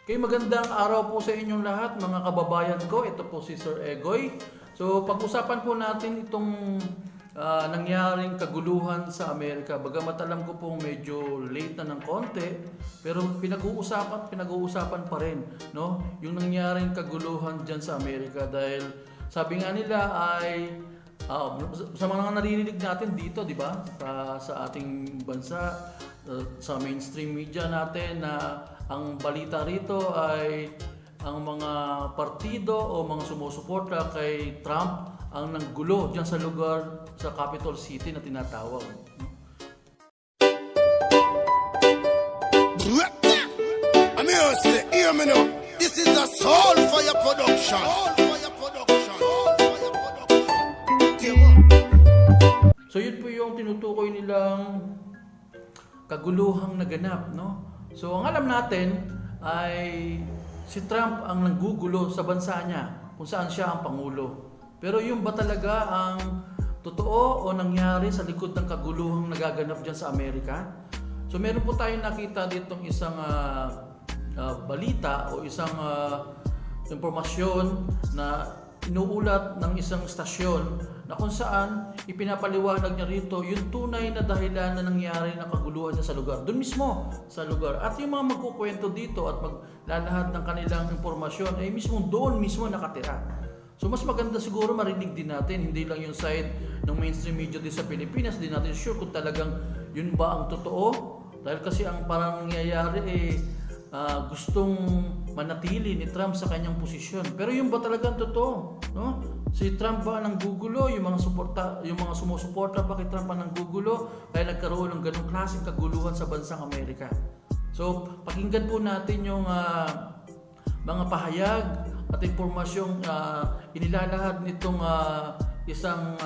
Okay, magandang araw po sa inyong lahat mga kababayan ko. Ito po si Sir Egoy. So pag-usapan po natin itong nangyaring kaguluhan sa Amerika. Bagamat alam ko po medyo late na ng konti, pero pinag-uusapan pa rin, no? Yung nangyaring kaguluhan diyan sa Amerika dahil sabi nga nila ay sa mga naririnig natin dito, di ba? Sa ating bansa, sa mainstream media natin na ang balita rito ay ang mga partido o mga sumusuporta kay Trump ang nanggulo diyan sa lugar sa Capital City na tinatawag. This is a Soulfire production. So yun po yung tinutukoy nilang kaguluhang naganap, no? So ang alam natin ay si Trump ang nanggugulo sa bansa niya kung saan siya ang pangulo. Pero yung ba talaga ang totoo o nangyari sa likod ng kaguluhang nagaganap diyan sa Amerika? So meron po tayong nakita ditong isang balita o isang impormasyon na inuulat ng isang istasyon na kung saan ipinapaliwanag niya rito yung tunay na dahilan na nangyari ng kaguluhan niya sa lugar. Doon mismo sa lugar. At yung mga magkukwento dito at maglalahad ng kanilang impormasyon ay mismo doon mismo nakatira. So mas maganda siguro marinig din natin, hindi lang yung side ng mainstream media din sa Pilipinas, hindi natin sure kung talagang yun ba ang totoo. Dahil kasi ang parang nangyayari gustong manatili ni Trump sa kanyang posisyon. Pero yung ba talagang totoo, no? Si Trump ba ang nanggugulo, yung mga sumusuporta ba kay Trump ang nanggugulo kaya nagkaroon ng ganung klaseng kaguluhan sa bansang Amerika. So, pakinggan po natin yung mga pahayag at impormasyong inilalahad nitong isang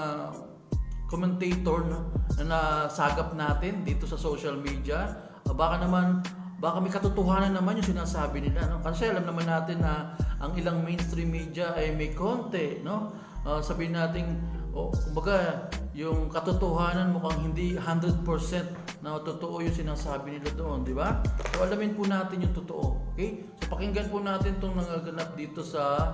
commentator, no, na nasagap natin dito sa social media. Baka may katotohanan naman yung sinasabi nila, no? Kasi alam naman natin na ang ilang mainstream media ay may konti, no? Sabihin natin, kumbaga, yung katotohanan mukhang hindi 100% na totoo yung sinasabi nila doon, di ba? So alamin po natin yung totoo, okay? So pakinggan po natin itong nangaganap dito sa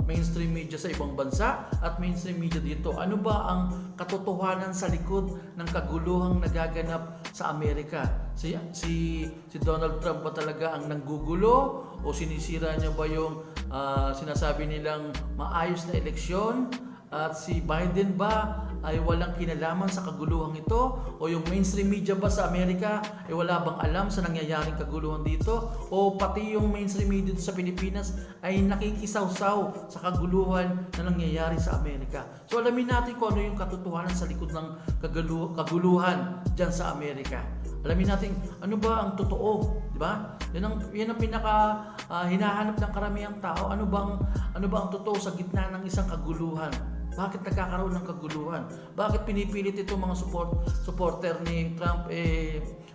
mainstream media sa ibang bansa at mainstream media dito. Ano ba ang katotohanan sa likod ng kaguluhang nagaganap sa Amerika? Si Donald Trump ba talaga ang nanggugulo o sinisira niya ba yung sinasabi nilang maayos na eleksyon? At si Biden ba ay walang kinalaman sa kaguluhang ito? O yung mainstream media ba sa Amerika ay wala bang alam sa nangyayaring kaguluhan dito? O pati yung mainstream media sa Pilipinas ay nakikisawsaw sa kaguluhan na nangyayari sa Amerika? So alamin natin kung ano yung katotohanan sa likod ng kaguluhan dyan sa Amerika. Alamin natin ano ba ang totoo, di ba? Yan ang pinaka hinahanap ng karamihang tao. Ano ba ang totoo sa gitna ng isang kaguluhan? Bakit nagkakaroon ng kaguluhan? Bakit pinipilit itong mga supporter ni Trump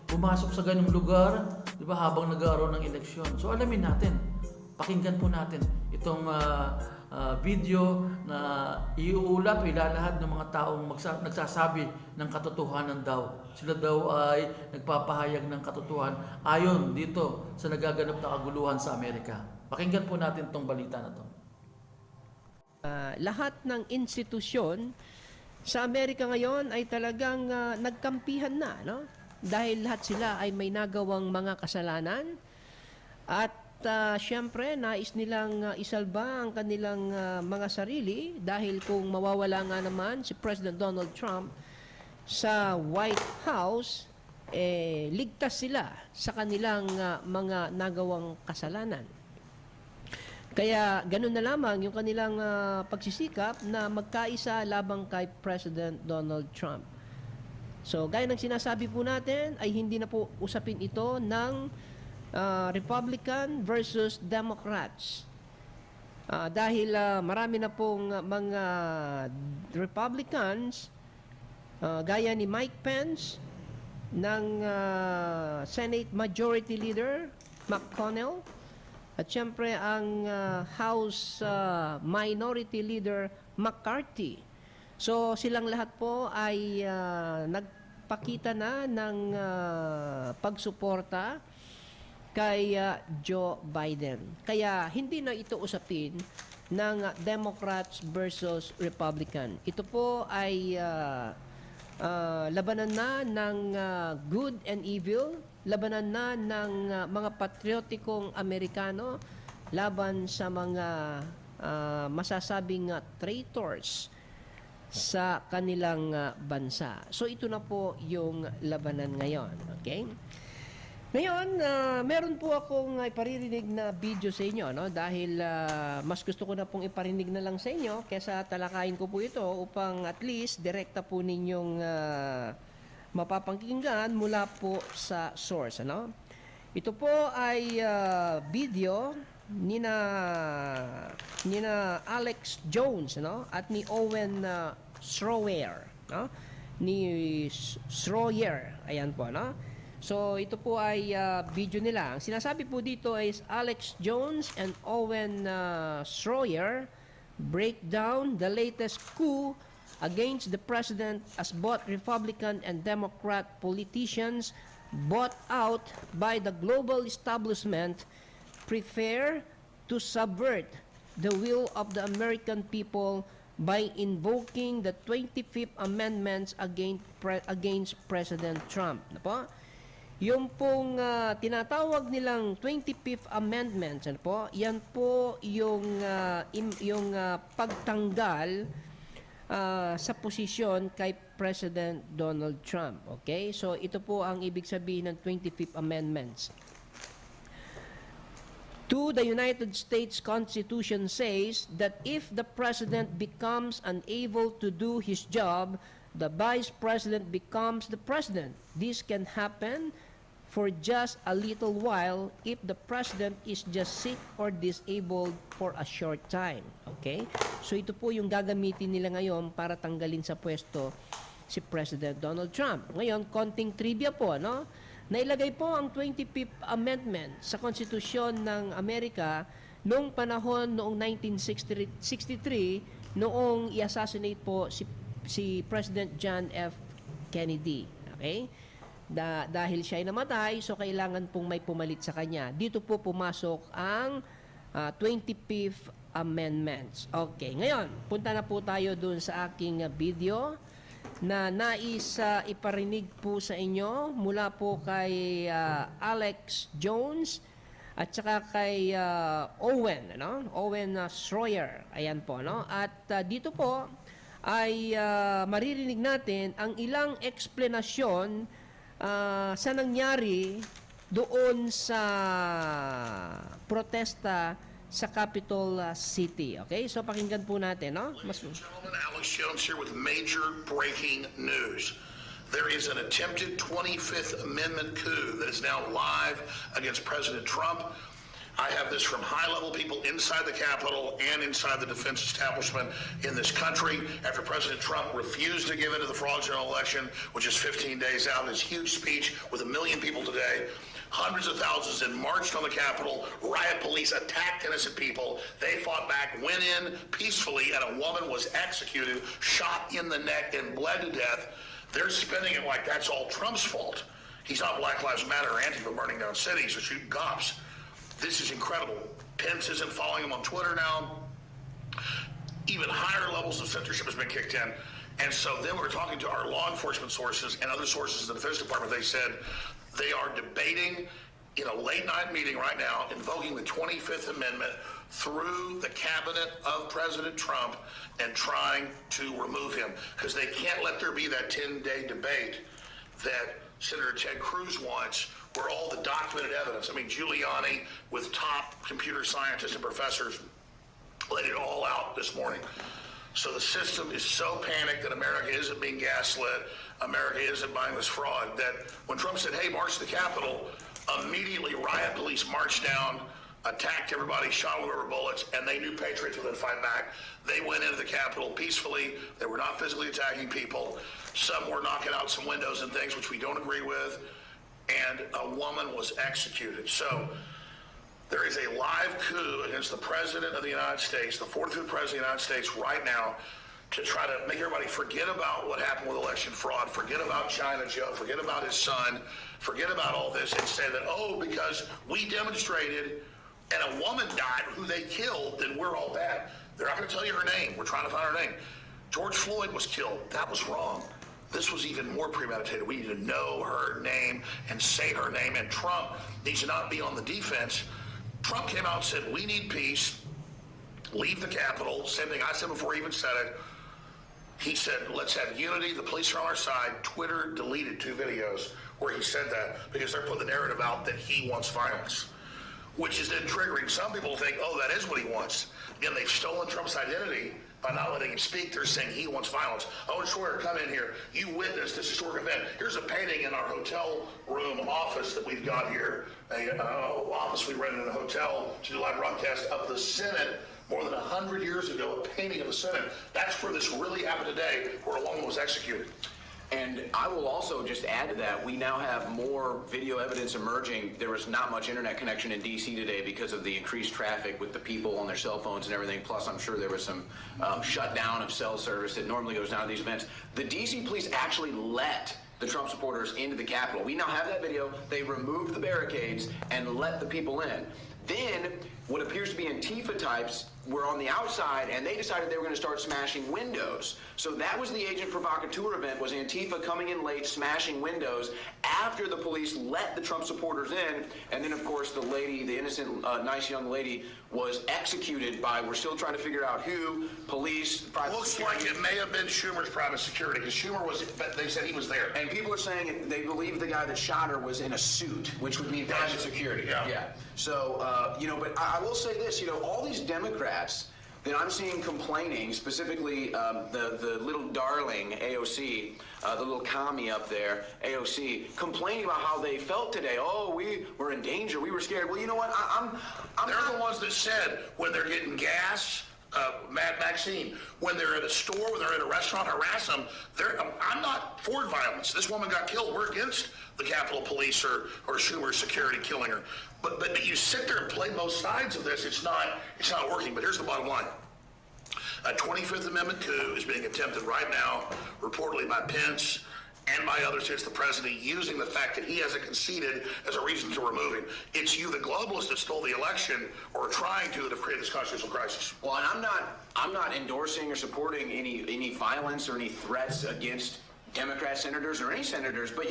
pumasok sa ganung lugar, di ba, habang nag-aaroon ng eleksyon? So alamin natin. Pakinggan po natin itong video na iuulat o ilalahad ng mga taong nagsasabi ng katotohanan daw. Sila daw ay nagpapahayag ng katotohanan ayon dito sa nagaganap na kaguluhan sa Amerika. Pakinggan po natin itong balita na to. Lahat ng institusyon sa Amerika ngayon ay talagang nagkampihan na, no? Dahil lahat sila ay may nagawang mga kasalanan at siyempre, nais nilang isalba ang kanilang mga sarili dahil kung mawawala nga naman si President Donald Trump sa White House, ligtas sila sa kanilang mga nagawang kasalanan. Kaya ganun na lamang yung kanilang pagsisikap na magkaisa labang kay President Donald Trump. So, gaya ng sinasabi po natin, ay hindi na po usapin ito ng Republican versus Democrats. Dahil marami na pong mga Republicans, gaya ni Mike Pence, ng Senate Majority Leader McConnell, at siyempre ang House Minority Leader McCarthy. So silang lahat po ay nagpakita na ng pagsuporta kay Joe Biden. Kaya hindi na ito usapin ng Democrats versus Republican. Ito po ay labanan na ng good and evil, labanan na ng mga patriotikong Amerikano laban sa mga masasabing traitors sa kanilang bansa. So ito na po yung labanan ngayon. Okay? Ngayon, meron po akong iparirinig na video sa inyo, no? Dahil mas gusto ko na pong iparinig na lang sa inyo kesa talakayin ko po ito upang at least direkta po ninyong mapapakinggan mula po sa source. Ano? Ito po ay video nina Alex Jones, no? At ni Owen Schroyer, no? Ni Schroyer, ayan po, no? So, ito po ay video nila. Ang sinasabi po dito is Alex Jones and Owen Schroyer break down the latest coup against the president as both Republican and Democrat politicians bought out by the global establishment prepare to subvert the will of the American people by invoking the 25th Amendments against President Trump. Ano po? Yung pong tinatawag nilang 25th Amendment, ano po? Yan po yung pagtanggal sa posisyon kay President Donald Trump. Okay? So ito po ang ibig sabihin ng 25th Amendments. To the United States Constitution says that if the President becomes unable to do his job, the Vice President becomes the President. This can happen for just a little while if the President is just sick or disabled for a short time. Okay? So ito po yung gagamitin nila ngayon para tanggalin sa pwesto si President Donald Trump. Ngayon, konting trivia po, no? Nailagay po ang 25th Amendment sa Konstitusyon ng Amerika noong panahon noong 1963 noong i-assassinate po si President John F. Kennedy. Okay? Dahil siya ay namatay, so kailangan pong may pumalit sa kanya. Dito po pumasok ang 25th Amendments. Okay, ngayon, punta na po tayo dun sa aking video na nais iparinig po sa inyo mula po kay Alex Jones at saka kay Owen, no? Owen Schroyer. Ayan po, no? At dito po ay maririnig natin ang ilang eksplenasyon sa nangyari doon sa protesta sa Capitol City. Okay? So pakinggan po natin, no? Ladies and gentlemen, Alex Jones here with major breaking news. There is an attempted 25th Amendment coup that is now live against President Trump. I have this from high-level people inside the Capitol and inside the defense establishment in this country after President Trump refused to give in to the fraudulent election, which is 15 days out. His huge speech with 1 million people today. Hundreds of thousands then marched on the Capitol. Riot police attacked innocent people. They fought back, went in peacefully, and a woman was executed, shot in the neck, and bled to death. They're spinning it like that's all Trump's fault. He's not Black Lives Matter or Antifa burning down cities or shooting cops. This is incredible. Pence isn't following him on Twitter now. Even higher levels of censorship has been kicked in. And so then we're talking to our law enforcement sources and other sources in the Defense Department. They said they are debating in a late night meeting right now, invoking the 25th Amendment through the cabinet of President Trump and trying to remove him because they can't let there be that 10-day debate that Senator Ted Cruz wants, where all the documented evidence, I mean, Giuliani with top computer scientists and professors laid it all out this morning. So the system is so panicked that America isn't being gaslit, America isn't buying this fraud, that when Trump said, hey, march to the Capitol, immediately riot police marched down, attacked everybody, shot them over bullets, and they knew patriots would then fight back. They went into the Capitol peacefully. They were not physically attacking people. Some were knocking out some windows and things, which we don't agree with. And a woman was executed. So there is a live coup against the President of the United States, the 45th President of the United States right now, to try to make everybody forget about what happened with election fraud, forget about China Joe, forget about his son, forget about all this, and say that, oh, because we demonstrated and a woman died who they killed, then we're all bad. They're not going to tell you her name. We're trying to find her name. George Floyd was killed. That was wrong. This was even more premeditated. We need to know her name and say her name, and Trump needs to not be on the defense. Trump came out and said, we need peace. Leave the Capitol. Same thing I said before he even said it. He said, let's have unity. The police are on our side. Twitter deleted 2 videos where he said that because they're putting the narrative out that he wants violence, which is then triggering some people to think, oh, that is what he wants. Again, they've stolen Trump's identity by not letting him speak. They're saying he wants violence. Owen Schroyer, come in here. You witnessed this historic event. Here's a painting in our hotel room office that we've got here, a office we rented in a hotel to do live broadcast of the Senate more than 100 years ago, a painting of the Senate. That's where this really happened today, where a woman was executed. And I will also just add to that, we now have more video evidence emerging. There was not much internet connection in D.C. today because of the increased traffic with the people on their cell phones and everything. Plus, I'm sure there was some shutdown of cell service that normally goes down at these events. The D.C. police actually let the Trump supporters into the Capitol. We now have that video. They removed the barricades and let the people in. Then, what appears to be Antifa types were on the outside, and they decided they were going to start smashing windows. So that was the agent provocateur event, was Antifa coming in late, smashing windows after the police let the Trump supporters in. And then, of course, the lady, the innocent, nice young lady, was executed by, we're still trying to figure out who, police, private Looks security. like it may have been Schumer's private security, because Schumer was, but they said he was there. And people are saying they believe the guy that shot her was in a suit, which would mean private security. Yeah. So, but I will say this, all these Democrats that I'm seeing complaining, specifically the little darling AOC, the little commie up there, AOC, complaining about how they felt today. Oh, we were in danger. We were scared. Well, you know what? They're the ones that said when they're getting gas, Mad Maxine, when they're at a store, when they're at a restaurant, harass them. I'm not for violence. This woman got killed. We're against the Capitol Police or Schumer's security killing her. But you sit there and play both sides of this. It's not working. But here's the bottom line. A 25th Amendment coup is being attempted right now, reportedly by Pence and by others since the president, using the fact that he hasn't conceded as a reason to remove him. It's you, the globalists, that stole the election or are trying to, that have created this constitutional crisis. Well, and I'm not endorsing or supporting any violence or any threats against Democrat senators or any senators, but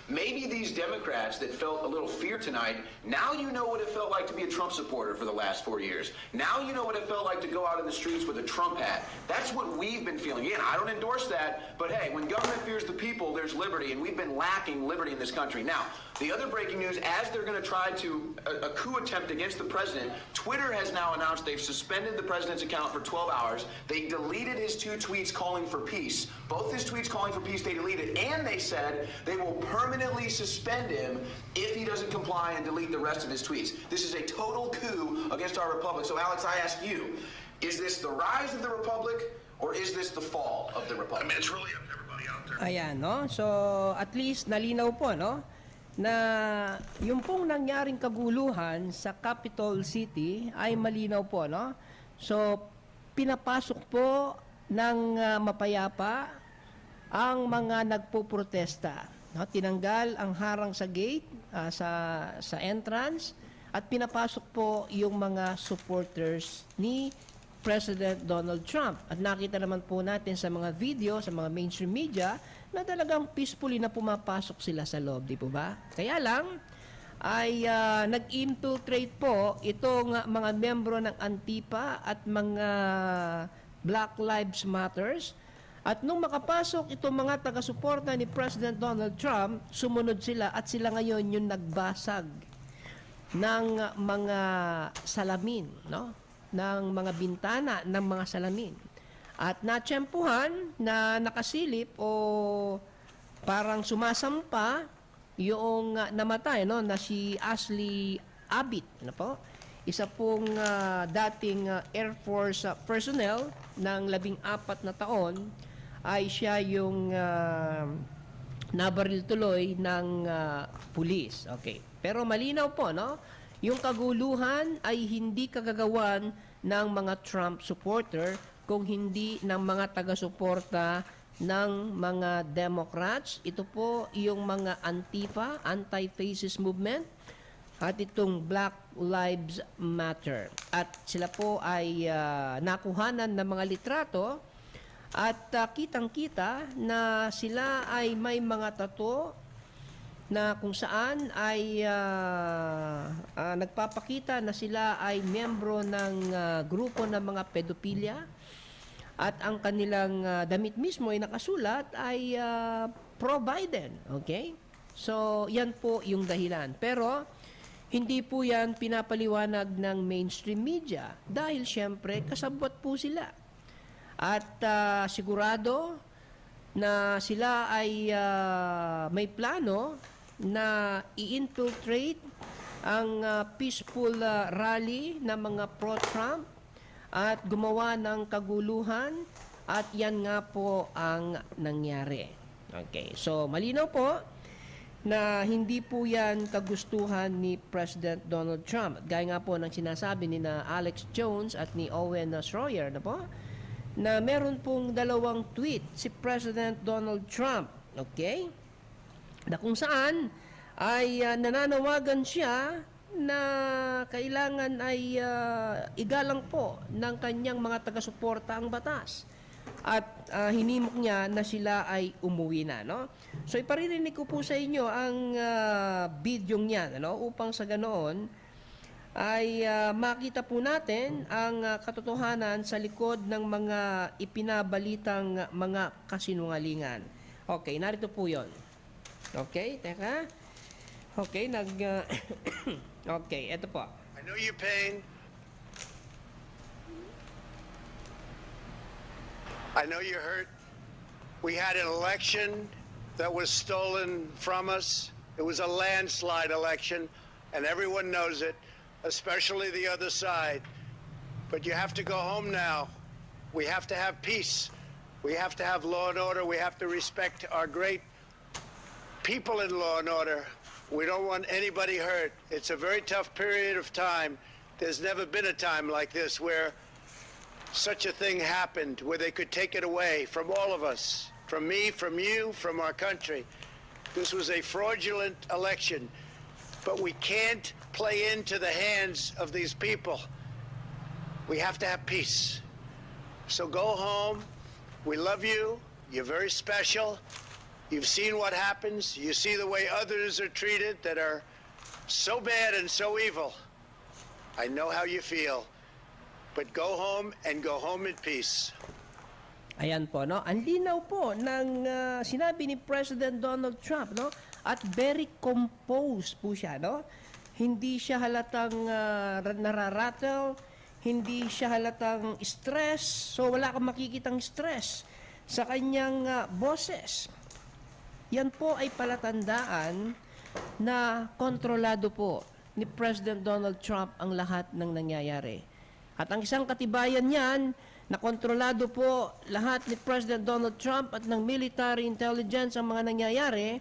maybe these Democrats that felt a little fear tonight, now you know what it felt like to be a Trump supporter for the last 4 years. Now you know what it felt like to go out in the streets with a Trump hat. That's what we've been feeling. Again, I don't endorse that, but hey, when government fears the people, there's liberty, and we've been lacking liberty in this country. Now, the other breaking news, as they're going to try to a coup attempt against the president, Twitter has now announced they've suspended the president's account for 12 hours. They deleted his 2 tweets calling for peace. Both his tweets calling for peace, they deleted, and they said they will permanently suspend him if he doesn't comply and delete the rest of his tweets. This is a total coup against our republic. So, Alex, I ask you, is this the rise of the republic, or is this the fall of the republic? I mean, it's really up to everybody out there. Ayan, no? So, at least nalinaw po, no? Na yung pong nangyaring kaguluhan sa Capital City ay malinaw po, no? So, pinapasok po ng mapayapa ang mga nagpoprotesta. No? Tinanggal ang harang sa gate, sa entrance, at pinapasok po yung mga supporters ni President Donald Trump. At nakita naman po natin sa mga video, sa mga mainstream media, na talagang peacefully na pumapasok sila sa loob, di po ba? Kaya lang, ay nag-infiltrate po itong mga membro ng Antifa at mga Black Lives Matters. At nung makapasok itong mga taga-suporta ni President Donald Trump, sumunod sila at sila ngayon yung nagbasag ng mga salamin, no? Ng mga bintana ng mga salamin. At natsyempuhan na nakasilip o parang sumasampa yung namatay, no, na si Ashley Abbott, ano po? Isa pong dating Air Force personnel ng 14 na taon, ay siya yung nabaril tuloy ng pulis. Okay. Pero malinaw po, no? Yung kaguluhan ay hindi kagagawan ng mga Trump supporter, kung hindi ng mga taga-suporta ng mga Democrats. Ito po yung mga Antifa, Anti-Fascist Movement, at itong Black Lives Matter. At sila po ay nakuhanan ng mga litrato at kitang-kita na sila ay may mga tato na kung saan ay nagpapakita na sila ay miyembro ng grupo ng mga pedophilia at ang kanilang damit mismo ay nakasulat ay pro-Biden. Okay? So, yan po yung dahilan. Pero, hindi po yan pinapaliwanag ng mainstream media dahil syempre kasabwat po sila. At sigurado na sila ay may plano na i-infiltrate ang peaceful rally ng mga pro-Trump at gumawa ng kaguluhan at yan nga po ang nangyari. Okay, so malinaw po na hindi po yan kagustuhan ni President Donald Trump. At gaya nga po ng sinasabi ni na Alex Jones at ni Owen Schroyer na po, na meron pong dalawang tweet si President Donald Trump, okay? Na kung saan ay nananawagan siya na kailangan ay igalang po ng kanyang mga taga-suporta ang batas. At hinimok niya na sila ay umuwi na, no? So iparirinig ko po sa inyo ang video niya, no? Upang sa ganoon ay makita po natin ang katotohanan sa likod ng mga ipinabalitang mga kasinungalingan. Okay, narito po 'yon. Okay, teka. Okay, okay, eto po. I know your pain. I know you're hurt. We had an election that was stolen from us. It was a landslide election, and everyone knows it, especially the other side. But you have to go home now. We have to have peace. We have to have law and order. We have to respect our great people in law and order. We don't want anybody hurt. It's a very tough period of time. There's never been a time like this where such a thing happened, where they could take it away from all of us, from me, from you, from our country. This was a fraudulent election, but we can't play into the hands of these people. We have to have peace. So go home. We love you. You're very special. You've seen what happens. You see the way others are treated that are so bad and so evil. I know how you feel. But go home and go home in peace. Ayan po, no? Ang linaw po ng sinabi ni President Donald Trump, no? At very composed po siya, no? Hindi siya halatang nararattle, hindi siya halatang stress, so wala kang makikitang stress sa kanyang boses. Yan po ay palatandaan na kontrolado po ni President Donald Trump ang lahat ng nangyayari. At ang isang katibayan niyan, na kontrolado po lahat ni President Donald Trump at ng military intelligence ang mga nangyayari,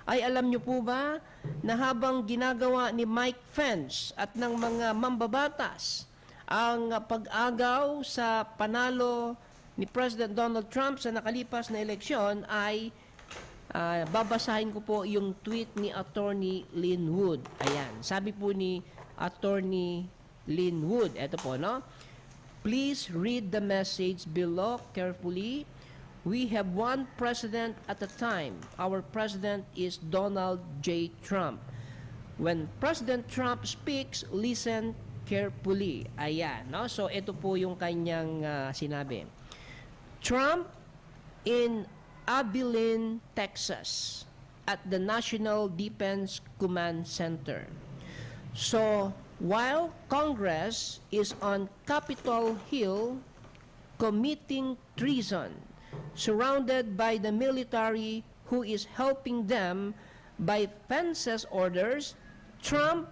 ay alam niyo po ba na habang ginagawa ni Mike Pence at ng mga mambabatas ang pag-agaw sa panalo ni President Donald Trump sa nakalipas na eleksyon ay babasahin ko po yung tweet ni Attorney Lynn Wood. Ayan, sabi po ni Attorney Lynn Wood, eto po, no? Please read the message below carefully. We have one president at a time. Our president is Donald J. Trump. When President Trump speaks, listen carefully. Ayan, no? So, ito po yung kanyang sinabi. Trump in Abilene, Texas, at the National Defense Command Center. So, while Congress is on Capitol Hill committing treason, surrounded by the military who is helping them by Pence's orders, Trump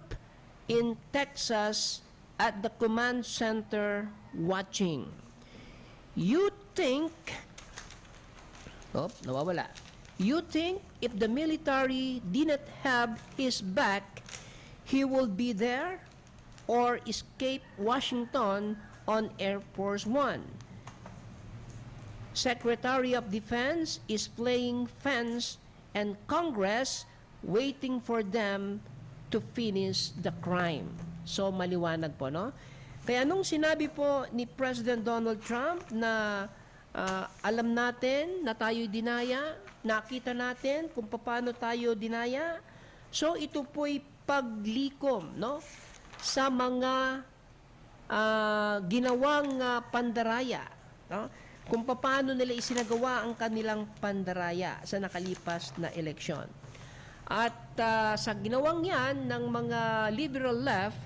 in Texas at the command center watching. You think, nawawala. You think if the military didn't have his back, he will be there or escape Washington on Air Force One? Secretary of Defense is playing fence and Congress waiting for them to finish the crime. So maliwanag po, no? Kaya nung sinabi po ni President Donald Trump na alam natin na tayo'y dinaya, nakita natin kung paano tayo dinaya, so ito po'y paglikom, no? Sa mga ginawang pandaraya, no? Kung paano nila isinagawa ang kanilang pandaraya sa nakalipas na eleksyon. At sa ginawang yan ng mga liberal left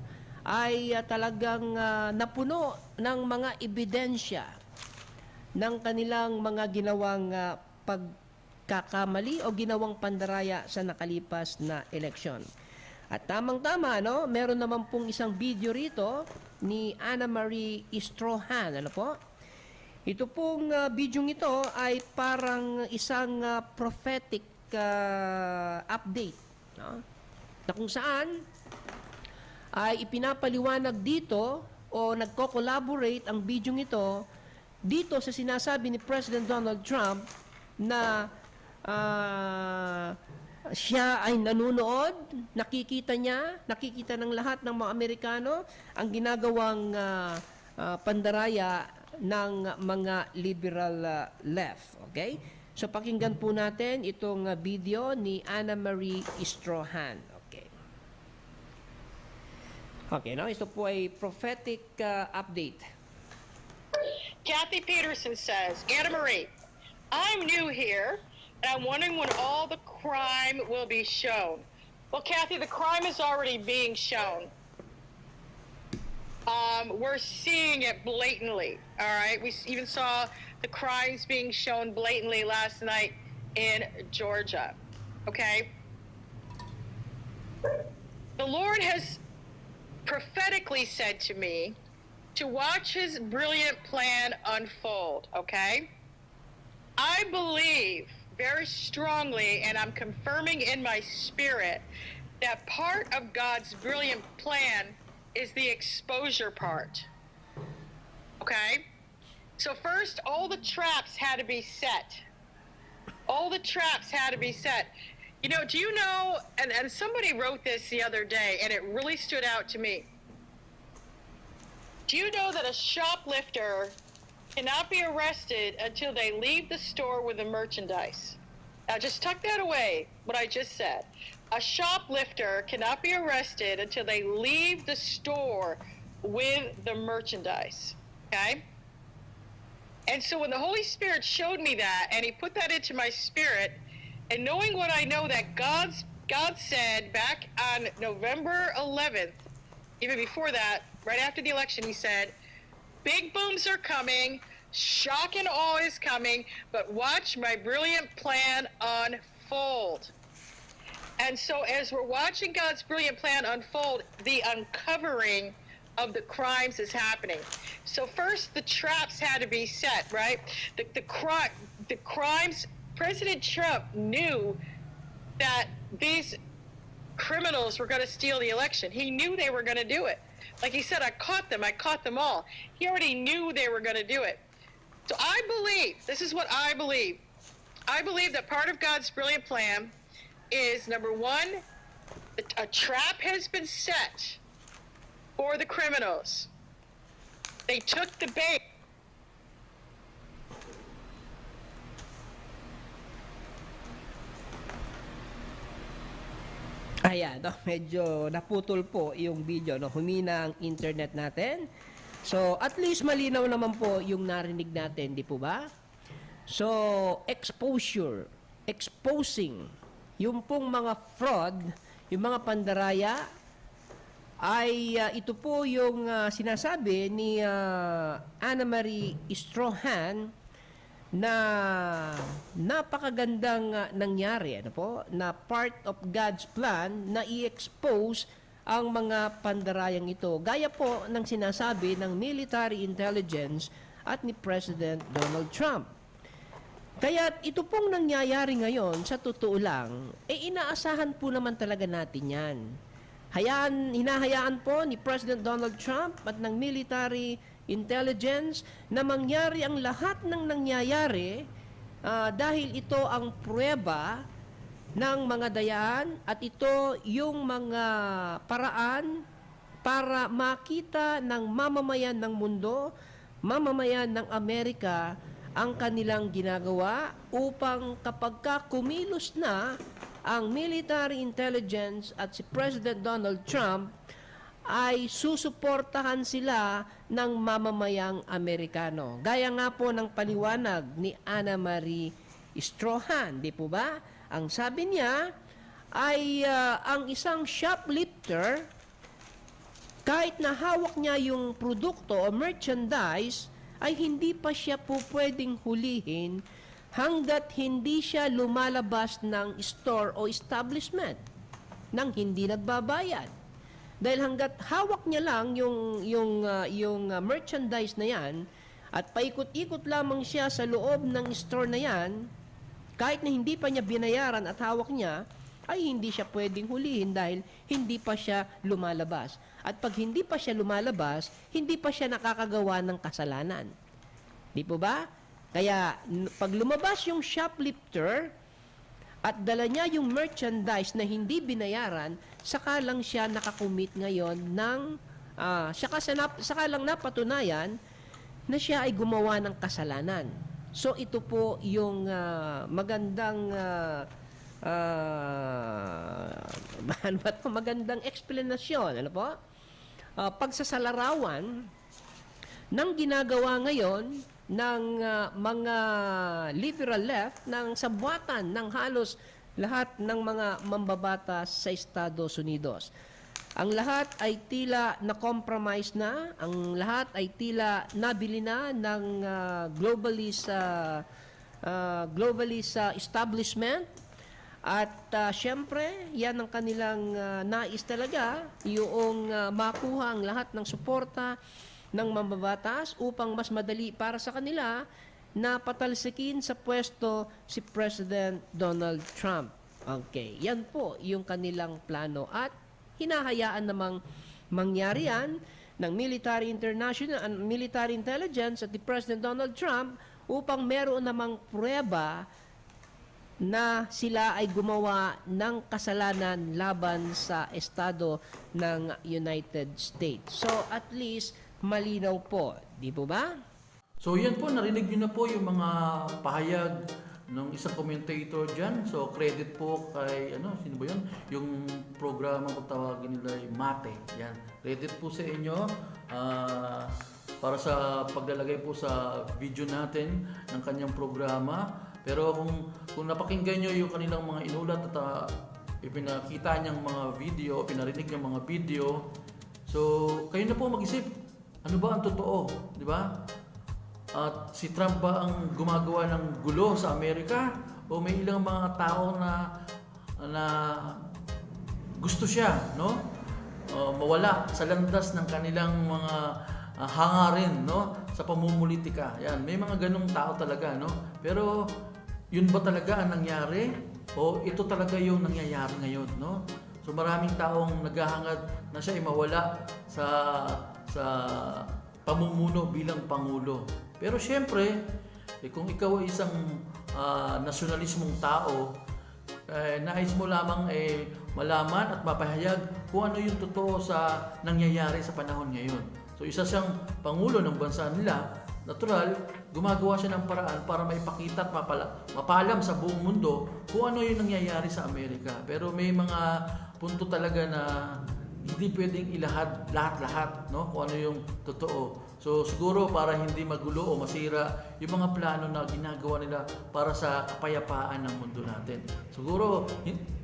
ay talagang napuno ng mga ebidensya ng kanilang mga ginawang pagkakamali o ginawang pandaraya sa nakalipas na eleksyon. At tamang-tama, no, meron naman pong isang video rito ni Anna Marie Istrohan, ano po? Ito pong video ito ay parang isang prophetic update, no? Na kung saan ay ipinapaliwanag dito o nagko-collaborate ang video ito dito sa sinasabi ni President Donald Trump na siya ay nanunood, nakikita ng lahat ng mga Amerikano ang ginagawang pandaraya ng mga liberal left. Okay? So pakinggan po natin itong video ni Anna Marie Istrohan. Okay. Okay, no? Ito po ay prophetic update. Kathy Peterson says, Anna Marie, I'm new here, and I'm wondering when all the crime will be shown. Well, Kathy, the crime is already being shown. We're seeing it blatantly, all right? We even saw the crimes being shown blatantly last night in Georgia, okay? The Lord has prophetically said to me to watch his brilliant plan unfold, okay? I believe very strongly, and I'm confirming in my spirit, that part of God's brilliant plan is the exposure part, okay? So first, all the traps had to be set. All the traps had to be set. You know, do you know, and somebody wrote this the other day, and it really stood out to me. Do you know that a shoplifter cannot be arrested until they leave the store with the merchandise? Now just tuck that away, what I just said. A shoplifter cannot be arrested until they leave the store with the merchandise, okay? And so when the Holy Spirit showed me that, and he put that into my spirit, and knowing what I know that God said back on November 11th, even before that, right after the election, he said, big booms are coming, shock and awe is coming, but watch my brilliant plan unfold. And so as we're watching God's brilliant plan unfold, the uncovering of the crimes is happening. So first, the traps had to be set, right? The crimes, President Trump knew that these criminals were going to steal the election. He knew they were going to do it. Like he said, I caught them all. He already knew they were going to do it. So I believe, this is what I believe. I believe that part of God's brilliant plan is, number one, a trap has been set for the criminals. They took the bait. Ayan, no? Medyo naputol po yung video, no? Humina ang internet natin. So, at least malinaw naman po yung narinig natin, di po ba? So, exposing yung pong mga fraud, yung mga pandaraya, ay ito po yung sinasabi ni Anna Marie Istrohan na napakagandang nangyari, ano po, na part of God's plan na i-expose ang mga pandarayang ito. Gaya po ng sinasabi ng military intelligence at ni President Donald Trump. Kaya ito pong nangyayari ngayon, sa totoo lang, inaasahan po naman talaga natin yan. Hinahayaan po ni President Donald Trump at ng military intelligence na mangyari ang lahat ng nangyayari dahil ito ang pruweba ng mga dayaan at ito yung mga paraan para makita ng mamamayan ng mundo, mamamayan ng Amerika ang kanilang ginagawa upang kapag kumilos na ang military intelligence at si President Donald Trump ay susuportahan sila ng mamamayang Amerikano. Gaya nga po ng paliwanag ni Anna Marie Strohan, di po ba? Ang sabi niya ay ang isang shoplifter, kahit na hawak niya yung produkto o merchandise, ay hindi pa siya po pwedeng hulihin hanggat hindi siya lumalabas ng store o establishment nang hindi nagbabayad. Dahil hanggat hawak niya lang yung merchandise na yan at paikot-ikot lamang siya sa loob ng store na yan, kahit na hindi pa niya binayaran at hawak niya, ay hindi siya pwedeng hulihin dahil hindi pa siya lumalabas. At pag hindi pa siya lumalabas, hindi pa siya nakakagawa ng kasalanan. Di po ba? Kaya pag lumabas yung shoplifter at dala niya yung merchandise na hindi binayaran, saka lang siya nakakumit ngayon ng saka lang napatunayan na siya ay gumawa ng kasalanan. So ito po yung magandang magandang explanation, ano po? Pagsasalarawan ng ginagawa ngayon ng mga liberal left ng sabwatan ng halos lahat ng mga mambabatas sa Estados Unidos. Ang lahat ay tila na-compromise na, ang lahat ay tila nabili na ng globalist establishment. At syempre, yan ang kanilang nais talaga, yung makuha ang lahat ng suporta ng mambabatas upang mas madali para sa kanila na patalsikin sa pwesto si President Donald Trump. Okay, yan po yung kanilang plano at hinahayaan namang mangyari yan ng military intelligence at ni President Donald Trump upang meron namang pruweba na sila ay gumawa ng kasalanan laban sa estado ng United States. So at least malinaw po, di po ba? So yan po, narinig nyo na po yung mga pahayag ng isang commentator dyan. So credit po kay, sino ba yun? Yung programa kung tawagin nila ay Mate. Yan, credit po sa inyo para sa paglalagay po sa video natin ng kanyang programa. Pero kung napakinggan nyo yung kanilang mga inulat at ipinakita niyang mga video, pinarinig niyang mga video, so kayo na po mag-isip, ano ba ang totoo, di ba? At si Trump ba ang gumagawa ng gulo sa Amerika? O may ilang mga tao na gusto siya, no? Mawala sa landas ng kanilang mga hangarin, no? Sa pamumulitika. Yan, may mga ganung tao talaga, no? Pero yun ba talaga ang nangyari? O ito talaga yung nangyayari ngayon, no? So maraming taong naghahangad na siya ay mawala sa pamumuno bilang Pangulo. Pero syempre, kung ikaw ay isang nasyonalismong tao, nais mo lamang malaman at mapahayag kung ano yung totoo sa nangyayari sa panahon ngayon. So isa siyang Pangulo ng bansa nila, natural, gumagawa siya ng paraan para maipakita at mapalam sa buong mundo kung ano yung nangyayari sa Amerika. Pero may mga punto talaga na hindi pwedeng ilahad lahat-lahat, no? Kung ano yung totoo. So siguro para hindi magulo o masira yung mga plano na ginagawa nila para sa kapayapaan ng mundo natin. Siguro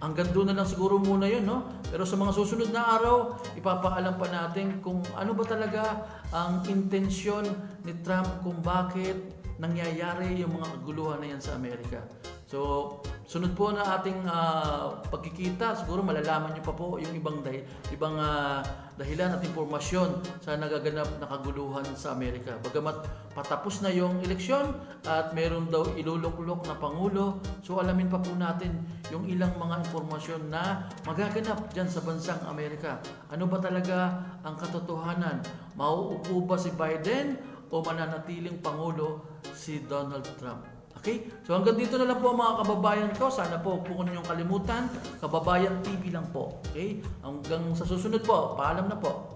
hanggang doon na lang siguro muna yun, no? Pero sa mga susunod na araw, ipapaalam pa natin kung ano ba talaga ang intensyon ni Trump kung bakit nangyayari yung mga kaguluhan na yan sa Amerika. So, sunod po na ating pagkikita, siguro malalaman niyo pa po yung ibang dahilan at impormasyon sa nagaganap na kaguluhan sa Amerika. Bagamat patapos na yung eleksyon at meron daw iluluklok na Pangulo, so alamin pa po natin yung ilang mga impormasyon na magaganap dyan sa bansang Amerika. Ano ba talaga ang katotohanan? Mauupo ba si Biden o mananatiling Pangulo si Donald Trump? Okay? So hanggang dito na lang po mga kababayan ko. Sana po huwag po ninyong kalimutan. Kababayan TV lang po. Okay? Hanggang sa susunod po. Paalam na po.